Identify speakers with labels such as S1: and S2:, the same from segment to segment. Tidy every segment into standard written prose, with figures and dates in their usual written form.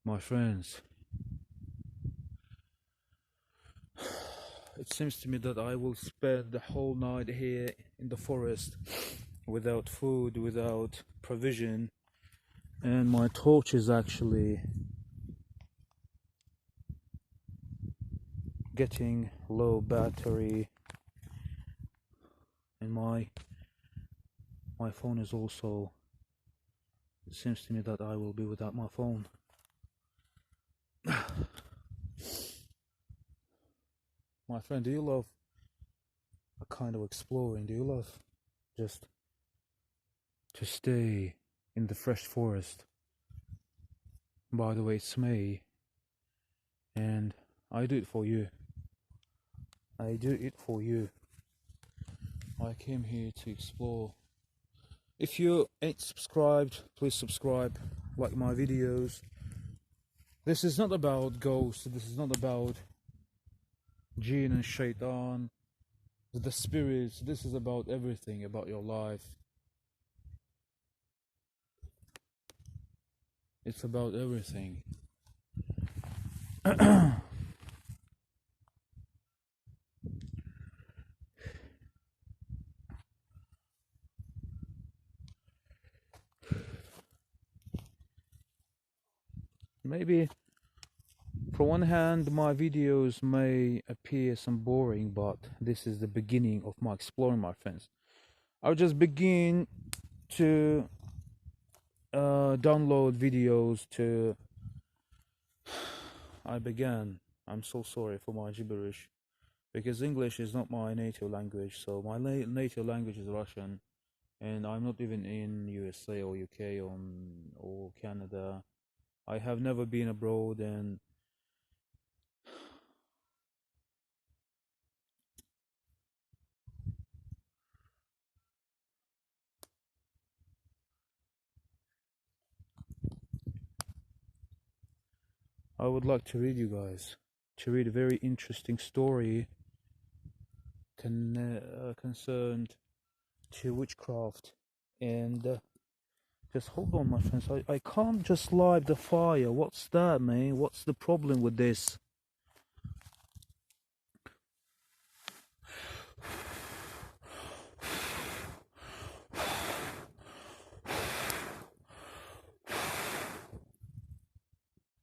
S1: My friends, it seems to me that I will spend the whole night here in the forest without food, without provision, and my torch is actually getting low battery, and my phone is also, it seems to me that I will be without my phone. My friend, do you love a kind of exploring? Do you love just to stay in the fresh forest? By the way, it's May, and I do it for you. I do it for you. I came here to explore. If you ain't subscribed, please subscribe, like my videos. This is not about ghosts, this is not about jinn and shaitan, the spirits. This is about everything, about your life. It's about everything. Maybe, for one hand, my videos may appear some boring, but this is the beginning of my exploring, my friends. I'll just begin to download videos to... I'm so sorry for my gibberish, because English is not my native language. So my native language is Russian, and I'm not even in USA or UK or Canada. I have never been abroad, and I would like to read a very interesting story concerned to witchcraft. And just hold on, my friends. I can't just light the fire. What's that, man? What's the problem with this?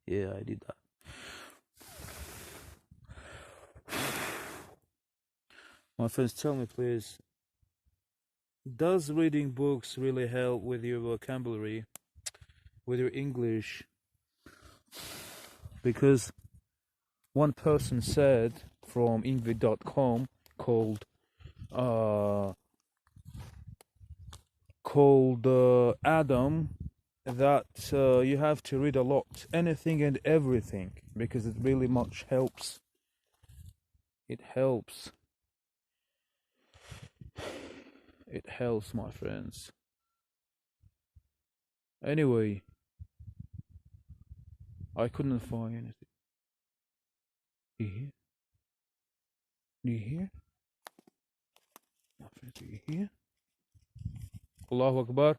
S1: Yeah, I did that. My friends, tell me please, does reading books really help with your vocabulary, with your English? Because one person said from Ingvid.com, called Adam, that you have to read a lot, anything and everything, because it really much helps. It helps. It helps, my friends. Anyway, I couldn't find anything. Do you hear? Do you hear? My friends, do you hear? Allahu Akbar.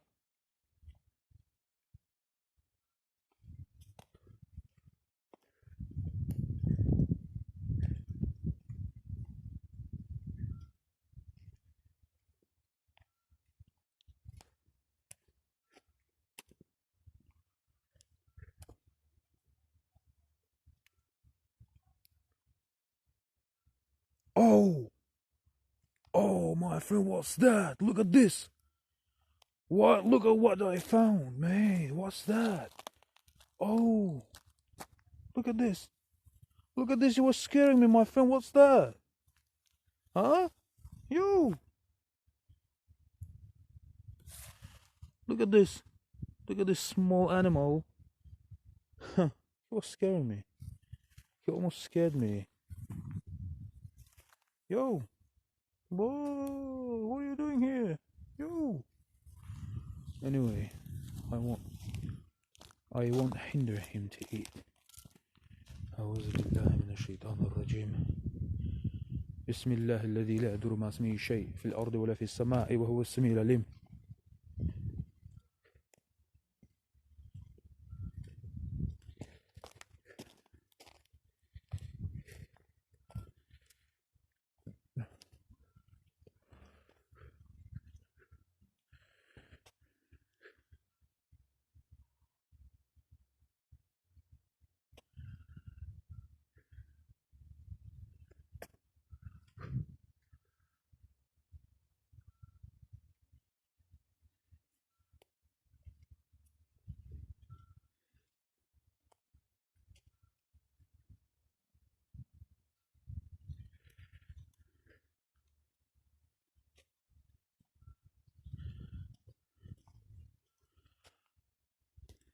S1: Oh, my friend, what's that? Look at this. What? Look at what I found, man. What's that? Oh, look at this. Look at this. You were scaring me, my friend. What's that? Huh? You. Look at this. Look at this small animal. Huh. You were scaring me. You almost scared me. Yo. Whoa. What are you doing here? Yo. Anyway, I won't hinder him to eat. أعوذ بالله من الشيطان الرجيم. بسم الله الذي لا يضر مع اسمه شيء في الأرض ولا في السماء وهو السميع العليم.